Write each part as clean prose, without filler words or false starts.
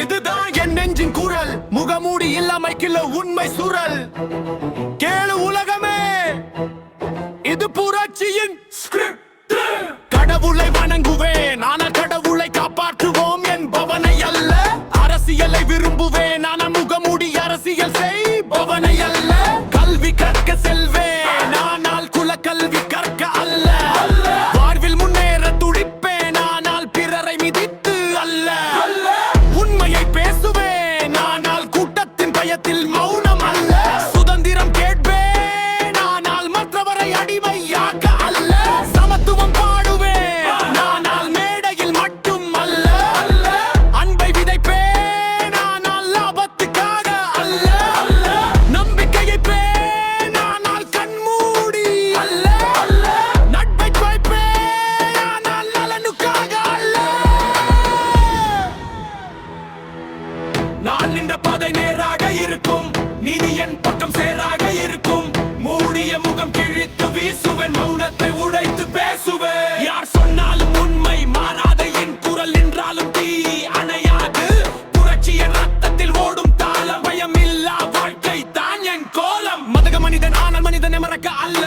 இதுதான் என் நெஞ்சின் குரல், முகமூடி இல்லாமைக்குள்ள உண்மை சுரல். கேளு உலகமே, இது புரட்சியின் ஸ்கிரிப்ட். கடவுளை வணங்குவேன், ஆனால் கடவுளை காப்பாற்றுவோம் என்பவனை அல்ல. அரசியலை விரும்புவேன், ஆனால் முகமூடி அரசியல் செய்பவனை அல்ல. கல்வி கற்க செல்வேன், ஆனால் குலக்கல்வி கற்க அல்ல. வாழ்வில் முன்னேற துடிப்பேன், ஆனால் பிறரை மிதித்து அல்ல. உண்மையை பேசுவேன், ஆனால் கூட்டத்தின் பயத்தில் மௌனம் அல்ல. சுதந்திரம் கேட்பேன், ஆனால் மற்றவரை அடிமையாக்க அல்ல. சமத்துவம் பாடுவேன், ஆனால் மேடையில் மட்டும் அல்ல. அன்பை விதைப்பேன், ஆனால் லாபத்துக்காக அல்ல. நம்பிக்கையை பேன், ஆனால் கண்மூடி அல்ல. நட்பை வைப்பேன், ஆனால் நலனுக்காக அல்ல. நான் நின்ற பாதை நேராக இருக்கும், நீதி என் பக்கம் சேராக இருக்கும். மூடிய முகம் கிழித்து வீசுவேன், மௌனத்தை உடைத்து பேசுவேன். யார் சொன்னாலும் உண்மை மாறாத என் குரல் என்றாலும் தீ அணையாது. புரட்சிய ரத்தத்தில் ஓடும் தாளம், பயம் இல்லா வாழ்க்கை தான் என் கோலம். மதக மனிதன் ஆனால் மனிதனை மறக்க அல்ல.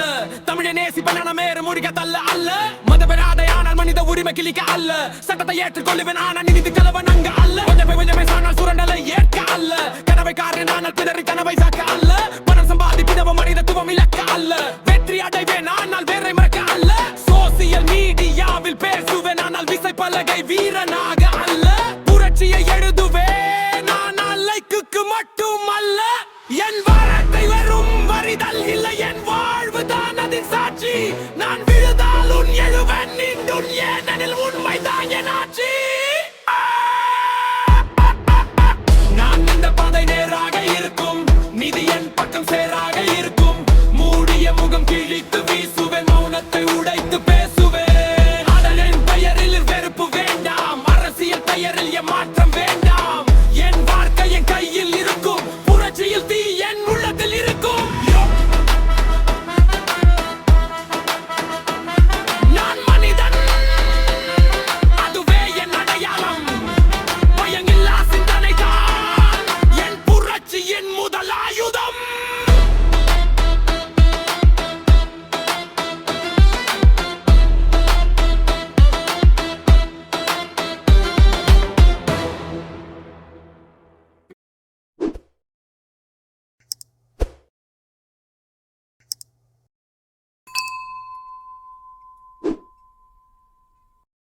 தமிழை நேசிப்பன மேறு முடிக்க தள்ள அல்ல. மதபெறாத ஆனால் மனித உரிமை கிளிக்க அல்ல. சட்டத்தை ஏற்றுக்கொள்ளுவேன், ஆனால் நிதி கலவன் அங்க அல்ல. கொஞ்சமே சானால் சுரண்டலை ஏற்க அல்ல. கனவை காரணம் ஆனால் பிறரி கனவை சாக்க அல்ல. பணம் சம்பாதிப்பிடவும் மனிதத்துவம் இலக்க அல்ல. வெற்றி அடைவேன், ஆனால் வேறை மறக்க அல்ல. சோசியல் மீடியாவில் பேசுவேன், ஆனால் விசை பலகை வீரனாக அல்ல. புரட்சியை எழுதுவேன், ஆனால் லைக்குக்கு மட்டும் அல்ல. என் வாரத்தை வெறும் வரிதல் இல்லை, என் வாழ்வு தான் அதின் சாட்சி. நான் விழுதால் உன் எழுவன், நீண்டுன் ஏனெனில் உண்மைதான் என்